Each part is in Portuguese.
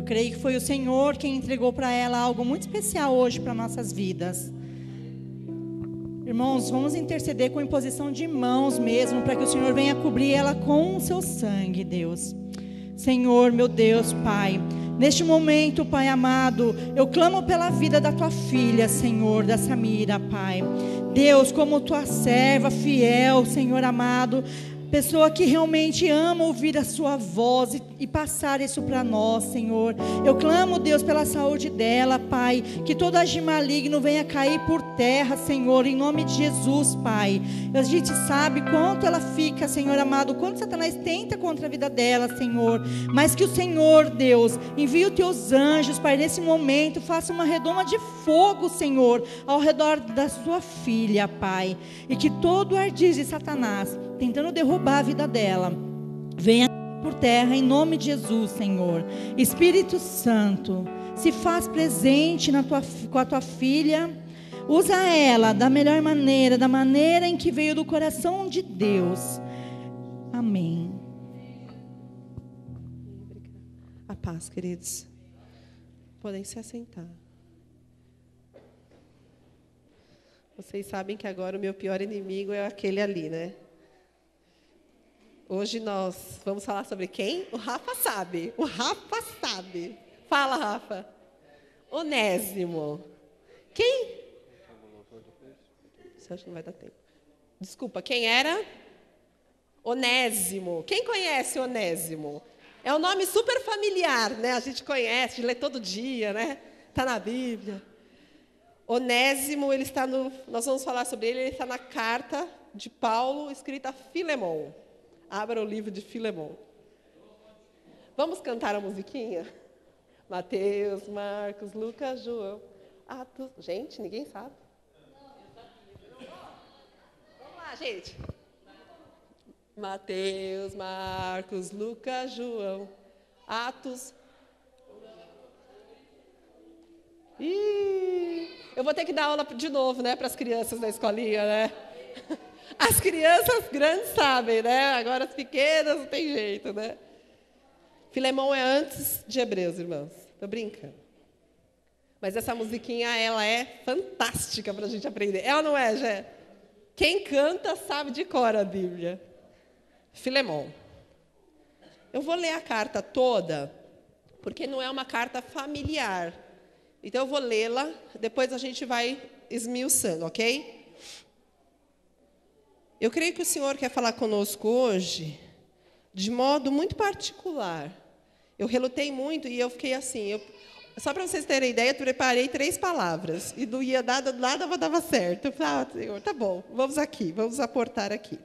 creio que foi o Senhor quem entregou para ela algo muito especial hoje para nossas vidas. Irmãos, vamos interceder com imposição de mãos mesmo, para que o Senhor venha cobrir ela com o seu sangue, Deus. Senhor, meu Deus, Pai, neste momento, Pai amado, eu clamo pela vida da tua filha, Senhor, da Samira, Pai. Deus, como tua serva fiel, Senhor amado, pessoa que realmente ama ouvir a sua voz e passar isso para nós, Senhor. Eu clamo, Deus, pela saúde dela, Pai, que todo agir maligno venha cair por terra, Senhor, em nome de Jesus, Pai. A gente sabe quanto ela fica, Senhor amado, quanto Satanás tenta contra a vida dela, Senhor, mas que o Senhor, Deus, envie os teus anjos, Pai, nesse momento, faça uma redoma de fogo, Senhor, ao redor da sua filha, Pai, e que todo o ardis de Satanás, tentando derrubar a vida dela, venha por terra em nome de Jesus, Senhor. Espírito Santo, se faz presente com a tua filha, usa ela da melhor maneira, da maneira em que veio do coração de Deus. Amém. A paz, queridos. Podem se assentar. Vocês sabem que agora o meu pior inimigo é aquele ali, né? Hoje nós vamos falar sobre quem? O Rafa sabe. O Rafa sabe. Fala, Rafa. Onésimo. Quem? Você acha que não vai dar tempo? Desculpa, quem era? Onésimo. Quem conhece Onésimo? É um nome super familiar, né? A gente conhece, lê todo dia, né? Está na Bíblia. Onésimo, ele está nós vamos falar sobre ele está na carta de Paulo, escrita a Filemon. Abra o livro de Filemon. Vamos cantar a musiquinha? Mateus, Marcos, Lucas, João, Atos. Gente, ninguém sabe. Vamos lá, gente. Mateus, Marcos, Lucas, João, Atos. Eu vou ter que dar aula de novo, né, para as crianças da escolinha, né? As crianças grandes sabem, né? Agora as pequenas não tem jeito, né? Filemon é antes de Hebreus, irmãos. Estou brincando. Mas essa musiquinha, ela é fantástica para a gente aprender. É ou não é, Gé? Quem canta sabe de cor a Bíblia. Filemon. Eu vou ler a carta toda, porque não é uma carta familiar. Então, eu vou lê-la, depois a gente vai esmiuçando, ok? Eu creio que o Senhor quer falar conosco hoje de modo muito particular. Eu relutei muito e eu fiquei assim. Só para vocês terem ideia, eu preparei 3 palavras. E não ia nada dava certo. Eu falei, Senhor, tá bom, vamos aportar aqui.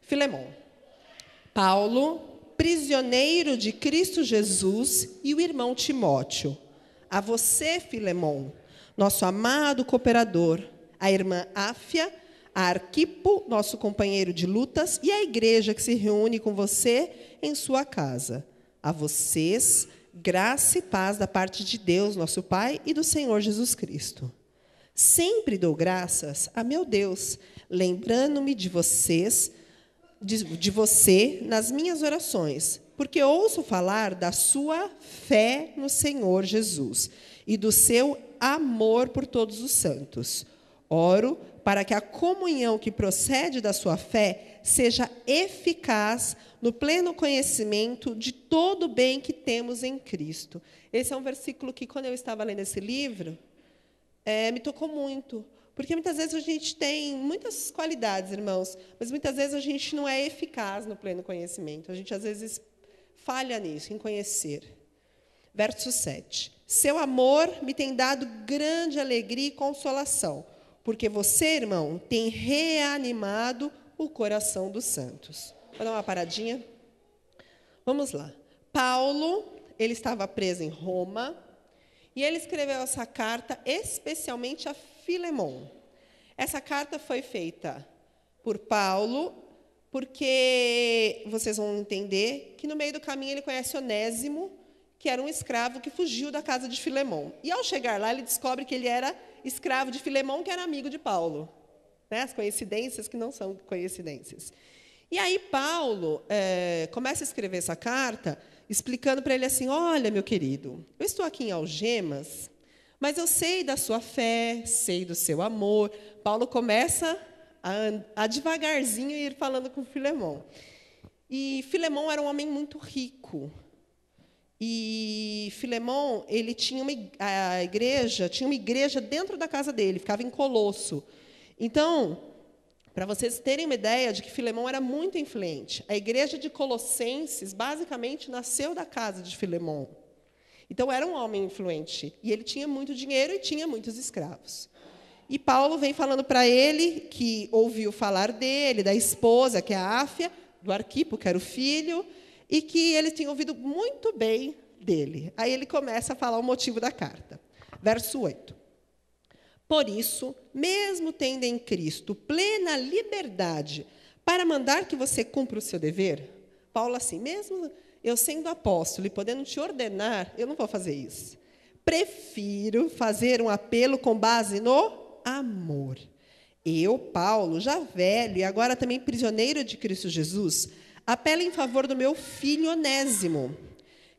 Filemon. Paulo, prisioneiro de Cristo Jesus, e o irmão Timóteo. A você, Filemon, nosso amado cooperador, a irmã Áfia, a Arquipo, nosso companheiro de lutas, e a igreja que se reúne com você em sua casa. A vocês, graça e paz da parte de Deus, nosso Pai, e do Senhor Jesus Cristo. Sempre dou graças a meu Deus, lembrando-me de vocês, de você nas minhas orações, porque ouço falar da sua fé no Senhor Jesus e do seu amor por todos os santos. Oro para que a comunhão que procede da sua fé seja eficaz no pleno conhecimento de todo o bem que temos em Cristo. Esse é um versículo que, quando eu estava lendo esse livro, me tocou muito. Porque muitas vezes a gente tem muitas qualidades, irmãos, mas muitas vezes a gente não é eficaz no pleno conhecimento. A gente, às vezes, falha nisso, em conhecer. Verso 7. Seu amor me tem dado grande alegria e consolação, porque você, irmão, tem reanimado o coração dos santos. Vou dar uma paradinha. Vamos lá. Paulo, ele estava preso em Roma, e ele escreveu essa carta especialmente a Filemon. Essa carta foi feita por Paulo, porque vocês vão entender que no meio do caminho ele conhece Onésimo, que era um escravo que fugiu da casa de Filemon. E ao chegar lá, ele descobre que ele era escravo de Filemon, que era amigo de Paulo. Né? As coincidências que não são coincidências. E aí Paulo começa a escrever essa carta, explicando para ele assim: olha, meu querido, eu estou aqui em algemas, mas eu sei da sua fé, sei do seu amor. Paulo começa a devagarzinho ir falando com Filemão. E Filemão era um homem muito rico. E Filemão, ele tinha a igreja, tinha uma igreja dentro da casa dele, ficava em Colosso. Então, para vocês terem uma ideia de que Filemão era muito influente, a igreja de Colossenses, basicamente, nasceu da casa de Filemão. Então, era um homem influente. E ele tinha muito dinheiro e tinha muitos escravos. E Paulo vem falando para ele que ouviu falar dele, da esposa, que é a Áfia, do Arquipo, que era o filho, e que ele tinha ouvido muito bem dele. Aí ele começa a falar o motivo da carta. Verso 8. Por isso, mesmo tendo em Cristo plena liberdade para mandar que você cumpra o seu dever, Paulo assim, mesmo eu sendo apóstolo e podendo te ordenar, eu não vou fazer isso. Prefiro fazer um apelo com base no amor. Eu, Paulo, já velho e agora também prisioneiro de Cristo Jesus, apelo em favor do meu filho Onésimo,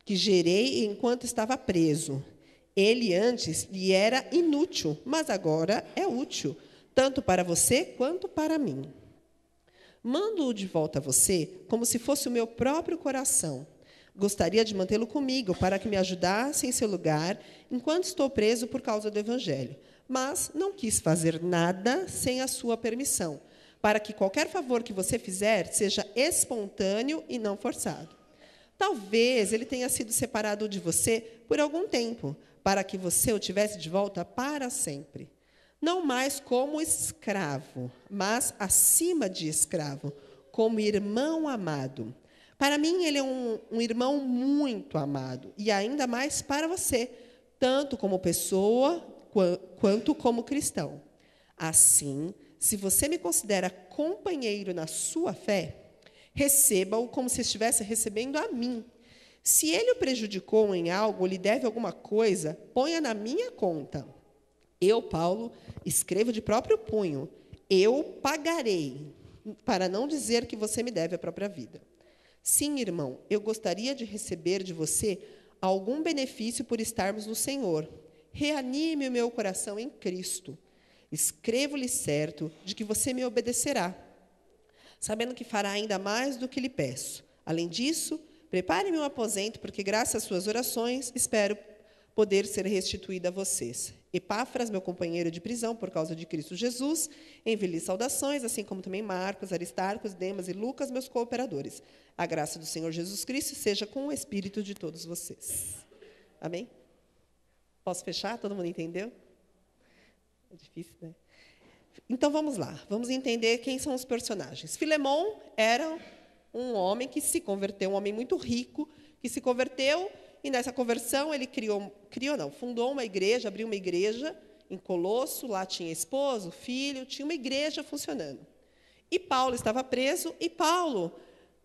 que gerei enquanto estava preso. Ele antes lhe era inútil, mas agora é útil, tanto para você quanto para mim. Mando-o de volta a você, como se fosse o meu próprio coração. Gostaria de mantê-lo comigo, para que me ajudasse em seu lugar, enquanto estou preso por causa do Evangelho. Mas não quis fazer nada sem a sua permissão, para que qualquer favor que você fizer seja espontâneo e não forçado. Talvez ele tenha sido separado de você por algum tempo, para que você o tivesse de volta para sempre. Não mais como escravo, mas acima de escravo, como irmão amado. Para mim, ele é um irmão muito amado, e ainda mais para você, tanto como pessoa quanto como cristão. Assim, se você me considera companheiro na sua fé, receba-o como se estivesse recebendo a mim. Se ele o prejudicou em algo ou lhe deve alguma coisa, ponha na minha conta. Eu, Paulo, escrevo de próprio punho. Eu pagarei, para não dizer que você me deve a própria vida. Sim, irmão, eu gostaria de receber de você algum benefício por estarmos no Senhor. Reanime o meu coração em Cristo. Escrevo-lhe certo de que você me obedecerá, sabendo que fará ainda mais do que lhe peço. Além disso, prepare-me um aposento, porque, graças às suas orações, espero poder ser restituída a vocês. Epáfras, meu companheiro de prisão, por causa de Cristo Jesus, envie-lhe saudações, assim como também Marcos, Aristarco, Demas e Lucas, meus cooperadores. A graça do Senhor Jesus Cristo seja com o espírito de todos vocês. Amém? Posso fechar? Todo mundo entendeu? É difícil, né? Então, vamos lá. Vamos entender quem são os personagens. Filemão era um homem que se converteu, um homem muito rico, que se converteu, e nessa conversão ele fundou uma igreja, abriu uma igreja em Colosso, lá tinha esposo, filho, tinha uma igreja funcionando. E Paulo estava preso, e Paulo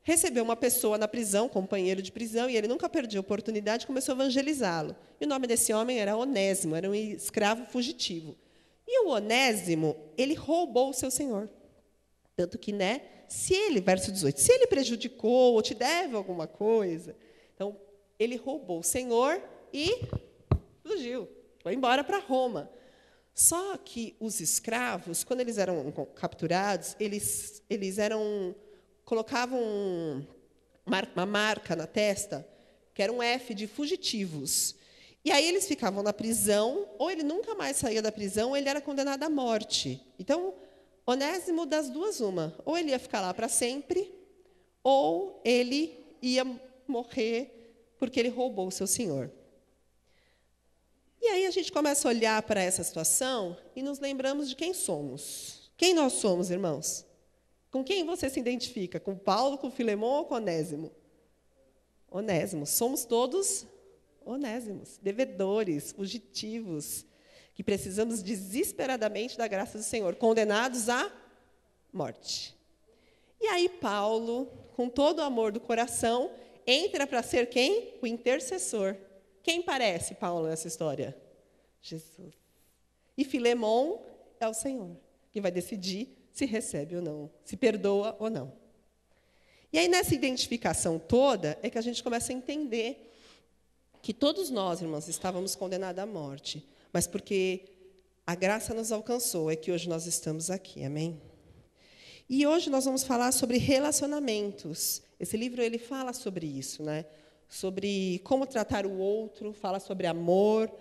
recebeu uma pessoa na prisão, companheiro de prisão, e ele nunca perdeu a oportunidade, começou a evangelizá-lo. E o nome desse homem era Onésimo, era um escravo fugitivo. E o Onésimo, ele roubou o seu senhor. Tanto que, se ele, verso 18, se ele prejudicou ou te deve alguma coisa, então, ele roubou o senhor e fugiu, foi embora para Roma. Só que os escravos, quando eles eram capturados, eles colocavam uma marca na testa, que era um F de fugitivos. E aí eles ficavam na prisão, ou ele nunca mais saía da prisão, ou ele era condenado à morte. Então, Onésimo, das duas, uma. Ou ele ia ficar lá para sempre, ou ele ia morrer porque ele roubou o seu senhor. E aí a gente começa a olhar para essa situação e nos lembramos de quem somos. Quem nós somos, irmãos? Com quem você se identifica? Com Paulo, com Filemão ou com Onésimo? Onésimo. Somos todos onésimos, devedores, fugitivos, que precisamos desesperadamente da graça do Senhor, condenados à morte. E aí Paulo, com todo o amor do coração, entra para ser quem? O intercessor. Quem parece Paulo nessa história? Jesus. E Filemão é o Senhor, que vai decidir se recebe ou não, se perdoa ou não. E aí, nessa identificação toda, é que a gente começa a entender que todos nós, irmãos, estávamos condenados à morte, mas porque a graça nos alcançou, é que hoje nós estamos aqui, amém? E hoje nós vamos falar sobre relacionamentos. Esse livro ele fala sobre isso, né? Sobre como tratar o outro, fala sobre amor,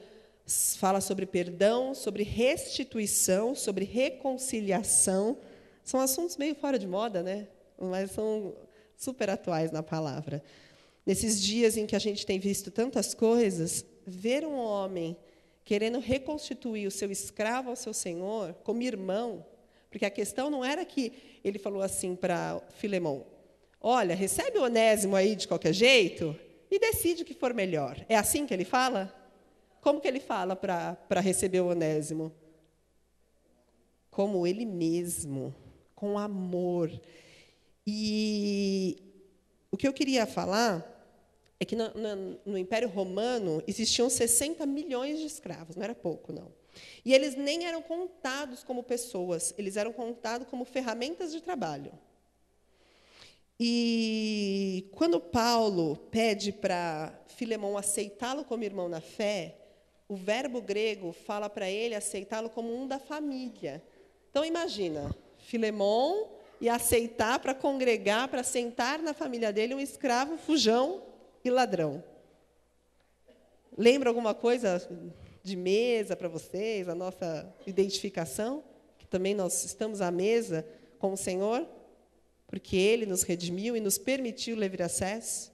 fala sobre perdão, sobre restituição, sobre reconciliação. São assuntos meio fora de moda, né? Mas são super atuais na palavra. Nesses dias em que a gente tem visto tantas coisas, ver um homem querendo reconstituir o seu escravo ao seu senhor como irmão, porque a questão não era que ele falou assim para Filemão, olha, recebe o Onésimo aí de qualquer jeito e decide o que for melhor. É assim que ele fala? Como que ele fala para receber o Onésimo? Como ele mesmo, com amor. E o que eu queria falar é que no Império Romano existiam 60 milhões de escravos, não era pouco, não. E eles nem eram contados como pessoas, eles eram contados como ferramentas de trabalho. E quando Paulo pede para Filemão aceitá-lo como irmão na fé, o verbo grego fala para ele aceitá-lo como um da família. Então, imagina, Filemão ia aceitar para congregar, para sentar na família dele um escravo, fujão e ladrão. Lembra alguma coisa de mesa para vocês, a nossa identificação? Que também nós estamos à mesa com o Senhor, porque Ele nos redimiu e nos permitiu livre acesso.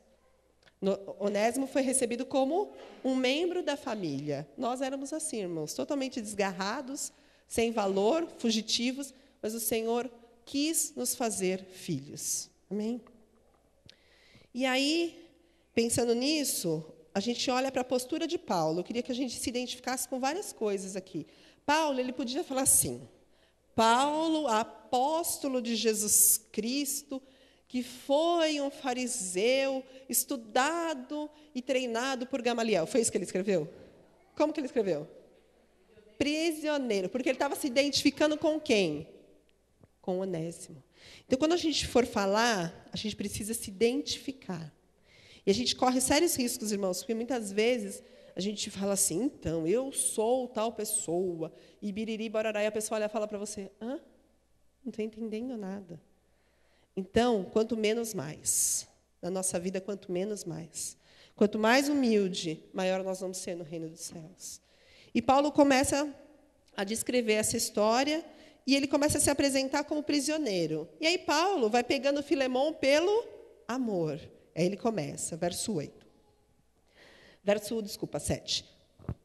Onésimo foi recebido como um membro da família. Nós éramos assim, irmãos, totalmente desgarrados, sem valor, fugitivos, mas o Senhor quis nos fazer filhos. Amém? E aí, pensando nisso, a gente olha para a postura de Paulo. Eu queria que a gente se identificasse com várias coisas aqui. Paulo, ele podia falar assim, Paulo, apóstolo de Jesus Cristo, que foi um fariseu, estudado e treinado por Gamaliel. Foi isso que ele escreveu? Como que ele escreveu? Prisioneiro, porque ele estava se identificando com quem? Com Onésimo. Então, quando a gente for falar, a gente precisa se identificar. E a gente corre sérios riscos, irmãos, porque muitas vezes a gente fala assim, então, eu sou tal pessoa, e biriri, borará, e a pessoa olha e fala para você, hã? Não estou entendendo nada. Então, quanto menos mais. Na nossa vida, quanto menos mais. Quanto mais humilde, maior nós vamos ser no reino dos céus. E Paulo começa a descrever essa história, e ele começa a se apresentar como prisioneiro. E aí Paulo vai pegando Filemão pelo amor. Aí ele começa, verso 7.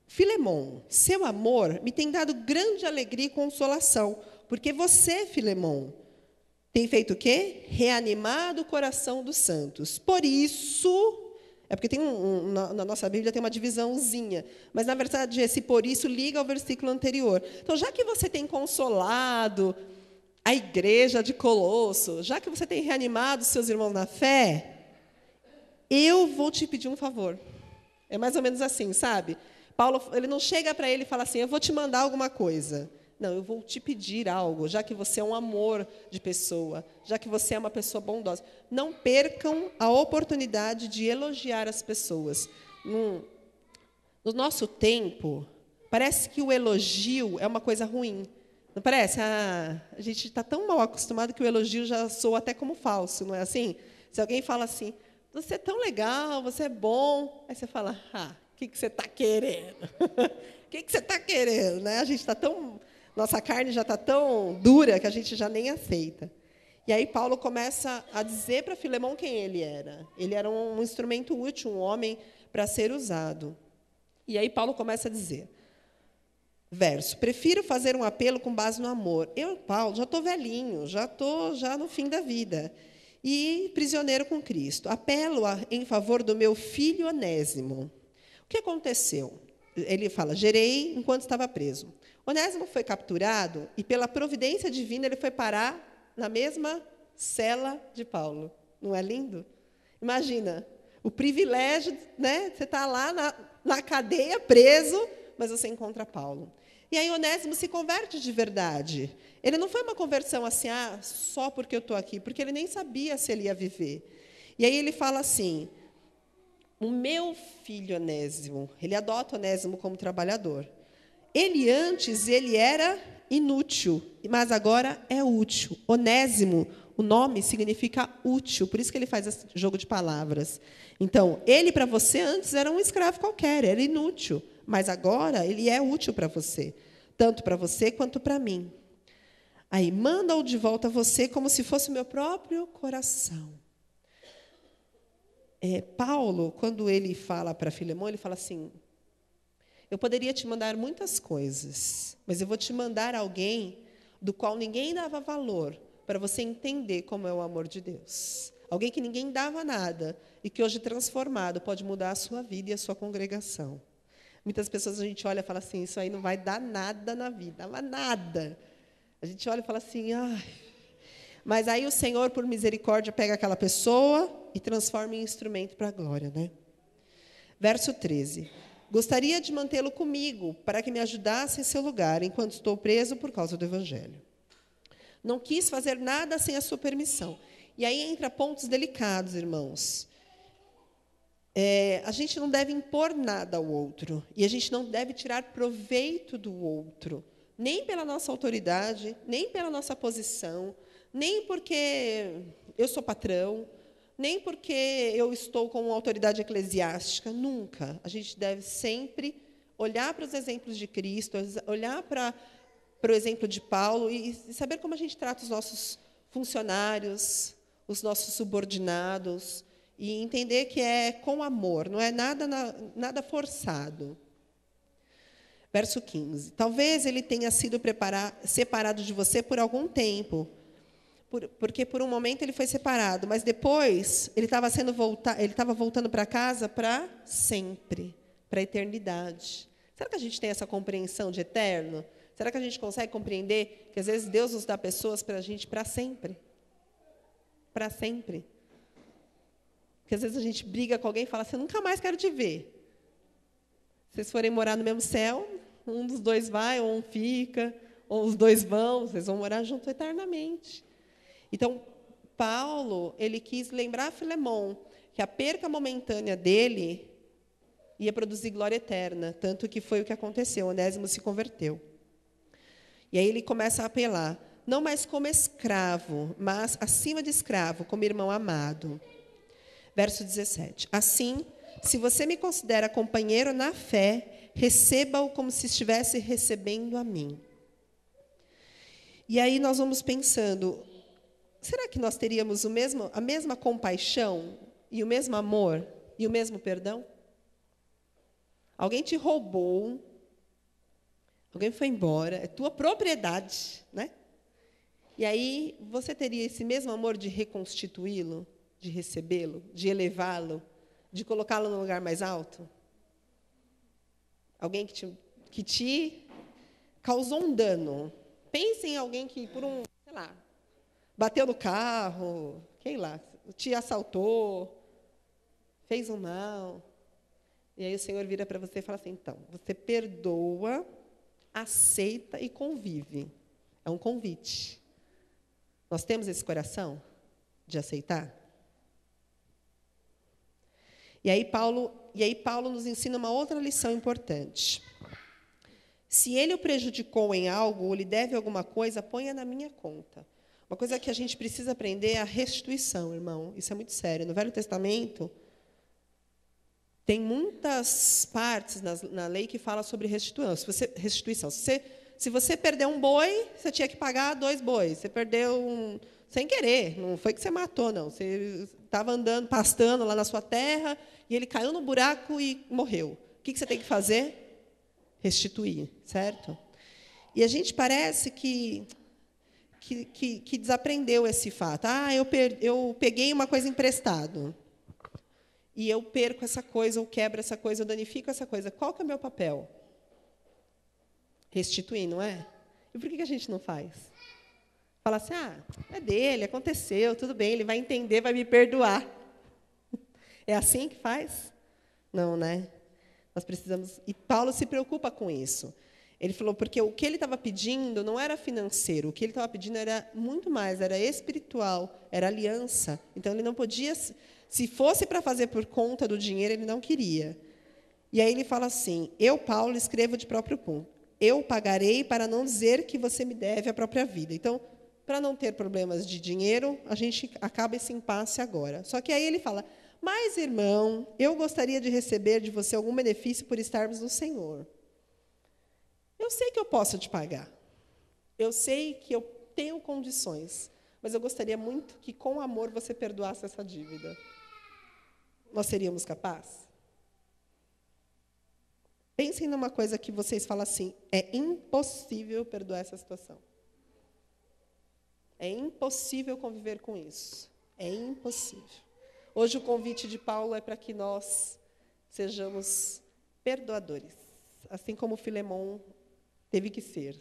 Filemão, seu amor me tem dado grande alegria e consolação, porque você, Filemão, tem feito o quê? Reanimado o coração dos santos. Por isso, é porque tem na nossa Bíblia tem uma divisãozinha, mas, na verdade, esse por isso liga ao versículo anterior. Então, já que você tem consolado a igreja de Colosso, já que você tem reanimado seus irmãos na fé, eu vou te pedir um favor. É mais ou menos assim, sabe? Paulo, ele não chega para ele e fala assim, eu vou te mandar alguma coisa. Não, eu vou te pedir algo, já que você é um amor de pessoa, já que você é uma pessoa bondosa. Não percam a oportunidade de elogiar as pessoas. No nosso tempo, parece que o elogio é uma coisa ruim. Não parece? A gente está tão mal acostumado que o elogio já soa até como falso, não é assim? Se alguém fala assim, você é tão legal, você é bom, aí você fala, o que você está querendo? O que você está querendo? Né? A gente está tão... Nossa carne já está tão dura que a gente já nem aceita. E aí Paulo começa a dizer para Filemão quem ele era. Ele era um instrumento útil, um homem para ser usado. E aí Paulo começa a dizer, verso, prefiro fazer um apelo com base no amor. Eu, Paulo, já estou velhinho, já estou no fim da vida. E prisioneiro com Cristo. Apelo em favor do meu filho Onésimo. O que aconteceu? Ele fala, gerei enquanto estava preso. Onésimo foi capturado e, pela providência divina, ele foi parar na mesma cela de Paulo. Não é lindo? Imagina, o privilégio, né? Você está lá na cadeia, preso, mas você encontra Paulo. E aí Onésimo se converte de verdade. Ele não foi uma conversão assim, só porque eu estou aqui, porque ele nem sabia se ele ia viver. E aí ele fala assim, o meu filho Onésimo, ele adota Onésimo como trabalhador. Ele antes era inútil, mas agora é útil. Onésimo, o nome significa útil, por isso que ele faz esse jogo de palavras. Então, ele para você antes era um escravo qualquer, era inútil, mas agora ele é útil para você, tanto para você quanto para mim. Aí, manda-o de volta a você como se fosse o meu próprio coração. Paulo, quando ele fala para Filemão, ele fala assim, eu poderia te mandar muitas coisas, mas eu vou te mandar alguém do qual ninguém dava valor, para você entender como é o amor de Deus. Alguém que ninguém dava nada, e que hoje, transformado, pode mudar a sua vida e a sua congregação. Muitas pessoas a gente olha e fala assim, isso aí não vai dar nada na vida, mas nada. A gente olha e fala assim, ai. Mas aí o Senhor, por misericórdia, pega aquela pessoa e transforma em instrumento para a glória, né? Verso 13. Gostaria de mantê-lo comigo, para que me ajudasse em seu lugar, enquanto estou preso por causa do Evangelho. Não quis fazer nada sem a sua permissão. E aí entra pontos delicados, irmãos. A gente não deve impor nada ao outro. E a gente não deve tirar proveito do outro. Nem pela nossa autoridade, nem pela nossa posição, nem porque eu sou patrão, nem porque eu estou com autoridade eclesiástica. Nunca. A gente deve sempre olhar para os exemplos de Cristo, olhar para o exemplo de Paulo e saber como a gente trata os nossos funcionários, os nossos subordinados, e entender que é com amor, não é nada forçado. Verso 15. Talvez ele tenha sido separado de você por algum tempo, porque por um momento ele foi separado, mas depois ele estava voltando para casa para sempre, para a eternidade. Será que a gente tem essa compreensão de eterno? Será que a gente consegue compreender que, às vezes, Deus nos dá pessoas para a gente para sempre? Para sempre. Porque, às vezes, a gente briga com alguém e fala assim, eu nunca mais quero te ver. Se vocês forem morar no mesmo céu, um dos dois vai, ou um fica, ou os dois vão, vocês vão morar junto eternamente. Então, Paulo, ele quis lembrar a Filemão que a perca momentânea dele ia produzir glória eterna, tanto que foi o que aconteceu, Onésimo se converteu. E aí ele começa a apelar, não mais como escravo, mas acima de escravo, como irmão amado. Verso 17. Assim, se você me considera companheiro na fé, receba-o como se estivesse recebendo a mim. E aí nós vamos pensando, será que nós teríamos a mesma compaixão, e o mesmo amor, e o mesmo perdão? Alguém te roubou, alguém foi embora, é tua propriedade, né? E aí você teria esse mesmo amor de reconstituí-lo, de recebê-lo, de elevá-lo, de colocá-lo no lugar mais alto? Alguém que te causou um dano. Pense em alguém que, bateu no carro, te assaltou, fez um mal. E aí o Senhor vira para você e fala assim, então, você perdoa, aceita e convive. É um convite. Nós temos esse coração de aceitar? E aí Paulo nos ensina uma outra lição importante. Se ele o prejudicou em algo, ou lhe deve alguma coisa, ponha na minha conta. Uma coisa que a gente precisa aprender é a restituição, irmão. Isso é muito sério. No Velho Testamento, tem muitas partes na lei que fala sobre restituição. Se você perdeu um boi, você tinha que pagar 2 bois. Você perdeu sem querer, não foi que você matou, não. Você estava andando, pastando lá na sua terra, e ele caiu no buraco e morreu. O que você tem que fazer? Restituir, certo? E a gente parece que desaprendeu esse fato. Eu peguei uma coisa emprestada, e eu perco essa coisa, ou quebro essa coisa, eu danifico essa coisa. Qual que é o meu papel? Restituir, não é? E por que a gente não faz? Fala assim, é dele, aconteceu, tudo bem, ele vai entender, vai me perdoar. É assim que faz? Não, né? Nós precisamos... E Paulo se preocupa com isso. Ele falou, porque o que ele estava pedindo não era financeiro, o que ele estava pedindo era muito mais, era espiritual, era aliança. Então, ele não podia, se fosse para fazer por conta do dinheiro, ele não queria. E aí ele fala assim, eu, Paulo, escrevo de próprio punho, eu pagarei para não dizer que você me deve a própria vida. Então, para não ter problemas de dinheiro, a gente acaba esse impasse agora. Só que aí ele fala, mas, irmão, eu gostaria de receber de você algum benefício por estarmos no Senhor. Eu sei que eu posso te pagar. Eu sei que eu tenho condições. Mas eu gostaria muito que, com amor, você perdoasse essa dívida. Nós seríamos capazes? Pensem numa coisa que vocês falam assim, é impossível perdoar essa situação. É impossível conviver com isso. É impossível. Hoje o convite de Paulo é para que nós sejamos perdoadores. Assim como Filemon teve que ser.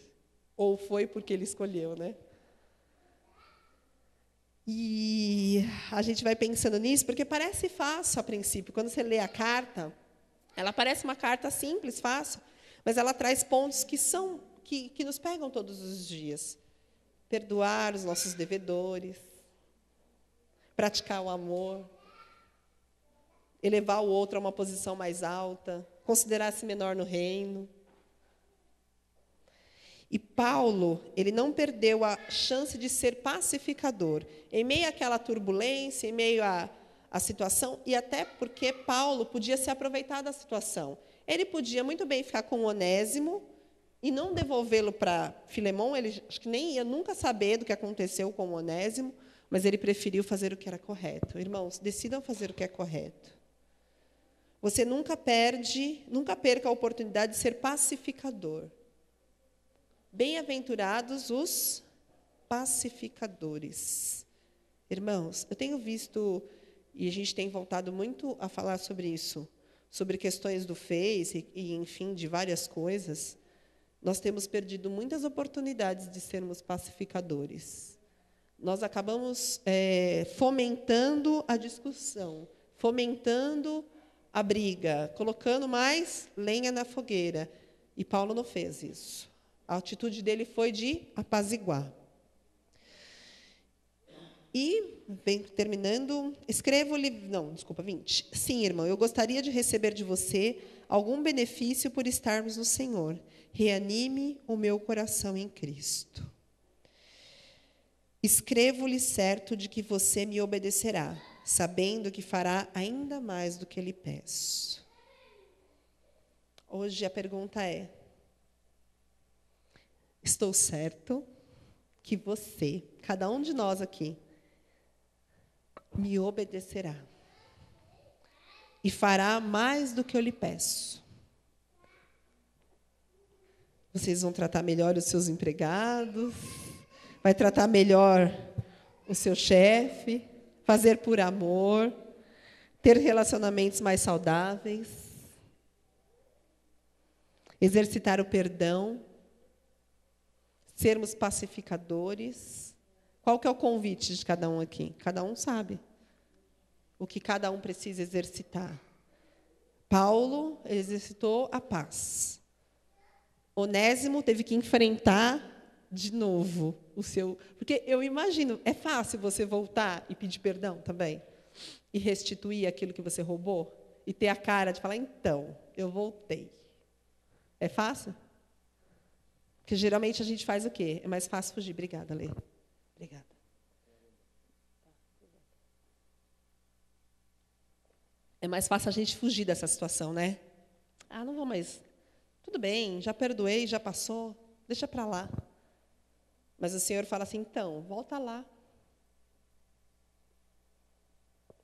Ou foi porque ele escolheu, né? E a gente vai pensando nisso, porque parece fácil a princípio. Quando você lê a carta, ela parece uma carta simples, fácil, mas ela traz pontos que nos pegam todos os dias. Perdoar os nossos devedores, praticar o amor, elevar o outro a uma posição mais alta, considerar-se menor no reino. E Paulo, ele não perdeu a chance de ser pacificador, em meio àquela turbulência, em meio à situação, e até porque Paulo podia se aproveitar da situação. Ele podia muito bem ficar com Onésimo e não devolvê-lo para Filemon, ele acho que nem ia nunca saber do que aconteceu com Onésimo, mas ele preferiu fazer o que era correto. Irmãos, decidam fazer o que é correto. Você nunca perca a oportunidade de ser pacificador. Bem-aventurados os pacificadores. Irmãos, eu tenho visto, e a gente tem voltado muito a falar sobre isso, sobre questões do Face e enfim, de várias coisas. Nós temos perdido muitas oportunidades de sermos pacificadores. Nós acabamos fomentando a discussão, fomentando a briga, colocando mais lenha na fogueira. E Paulo não fez isso. A atitude dele foi de apaziguar. E, terminando, escrevo-lhe... Não, desculpa, 20. Sim, irmão, eu gostaria de receber de você algum benefício por estarmos no Senhor. Reanime o meu coração em Cristo. Escrevo-lhe certo de que você me obedecerá, sabendo que fará ainda mais do que lhe peço. Hoje a pergunta é, estou certo que você, cada um de nós aqui, me obedecerá e fará mais do que eu lhe peço. Vocês vão tratar melhor os seus empregados, vai tratar melhor o seu chefe, fazer por amor, ter relacionamentos mais saudáveis, exercitar o perdão, sermos pacificadores. Qual que é o convite de cada um aqui? Cada um sabe o que cada um precisa exercitar. Paulo exercitou a paz. Onésimo teve que enfrentar de novo o seu... Porque eu imagino, é fácil você voltar e pedir perdão também? E restituir aquilo que você roubou? E ter a cara de falar, então, eu voltei. É fácil? Porque geralmente a gente faz o quê? É mais fácil fugir. Obrigada, Lê. Obrigada. É mais fácil a gente fugir dessa situação, né? Ah, não vou mais. Tudo bem, já perdoei, já passou, deixa para lá. Mas o Senhor fala assim, então, volta lá.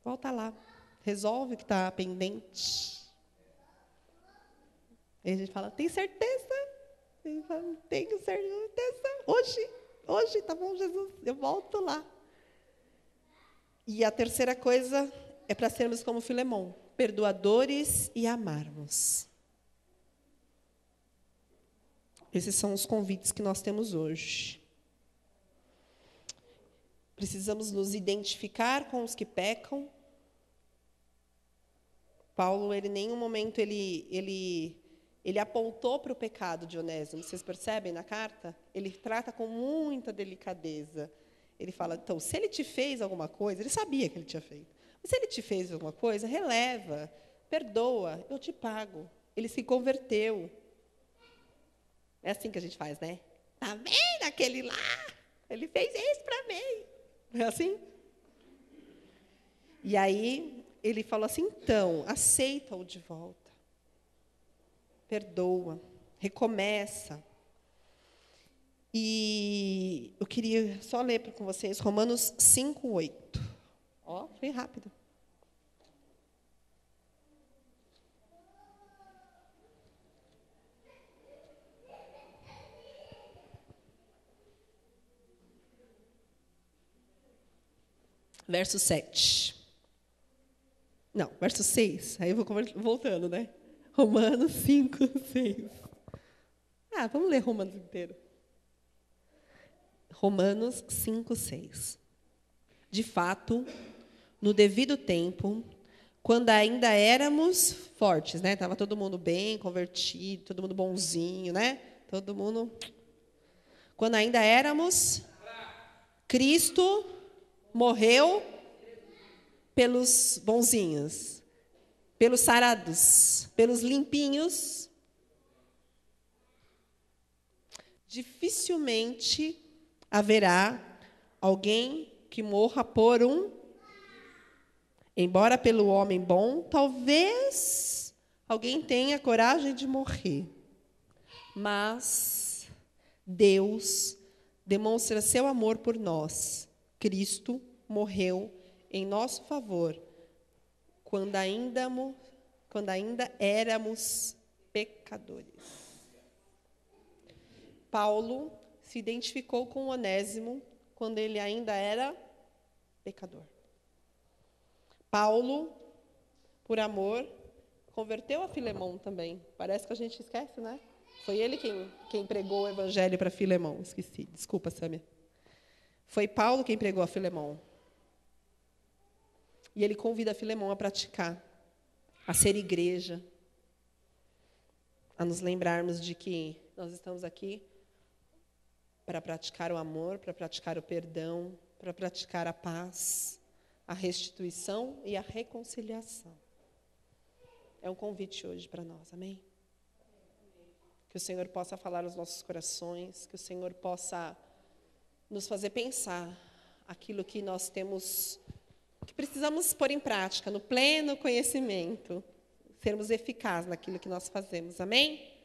Volta lá. Resolve o que está pendente. Aí a gente fala, tem certeza? Ele fala, tenho certeza. Hoje, tá bom, Jesus, eu volto lá. E a terceira coisa é para sermos como Filemon, perdoadores e amarmos. Esses são os convites que nós temos hoje. Precisamos nos identificar com os que pecam. Paulo, ele em nenhum momento ele Ele apontou para o pecado de Onésimo. Vocês percebem na carta? Ele trata com muita delicadeza. Ele fala, então, se ele te fez alguma coisa, ele sabia que ele tinha feito. Mas se ele te fez alguma coisa, releva, perdoa, eu te pago. Ele se converteu. É assim que a gente faz, né? Tá vendo aquele lá? Ele fez isso para mim. Não é assim? E aí, ele falou assim, então, aceita-o de volta. Perdoa, recomeça. E eu queria só ler com vocês Romanos 5:8. Ó, foi rápido. Verso 7. Não, verso 6. Aí eu vou voltando, né? Romanos 5:6. Vamos ler Romanos inteiro. Romanos 5:6. De fato, no devido tempo, quando ainda éramos fortes, né? Estava todo mundo bem, convertido, todo mundo bonzinho, né? Todo mundo. Quando ainda éramos, Cristo morreu pelos bonzinhos, pelos sarados, pelos limpinhos. Dificilmente haverá alguém que morra por um. Embora pelo homem bom, talvez alguém tenha coragem de morrer. Mas Deus demonstra seu amor por nós. Cristo morreu em nosso favor quando ainda éramos pecadores. Paulo se identificou com Onésimo quando ele ainda era pecador. Paulo, por amor, converteu a Filemão também. Parece que a gente esquece, né? Foi ele quem pregou o evangelho para Filemão. Esqueci, desculpa, Samia. Foi Paulo quem pregou a Filemão. E ele convida a Filemão a praticar, a ser igreja, a nos lembrarmos de que nós estamos aqui para praticar o amor, para praticar o perdão, para praticar a paz, a restituição e a reconciliação. É um convite hoje para nós, amém? Que o Senhor possa falar aos nossos corações, que o Senhor possa nos fazer pensar aquilo que nós temos, que precisamos pôr em prática, no pleno conhecimento, sermos eficazes naquilo que nós fazemos, amém?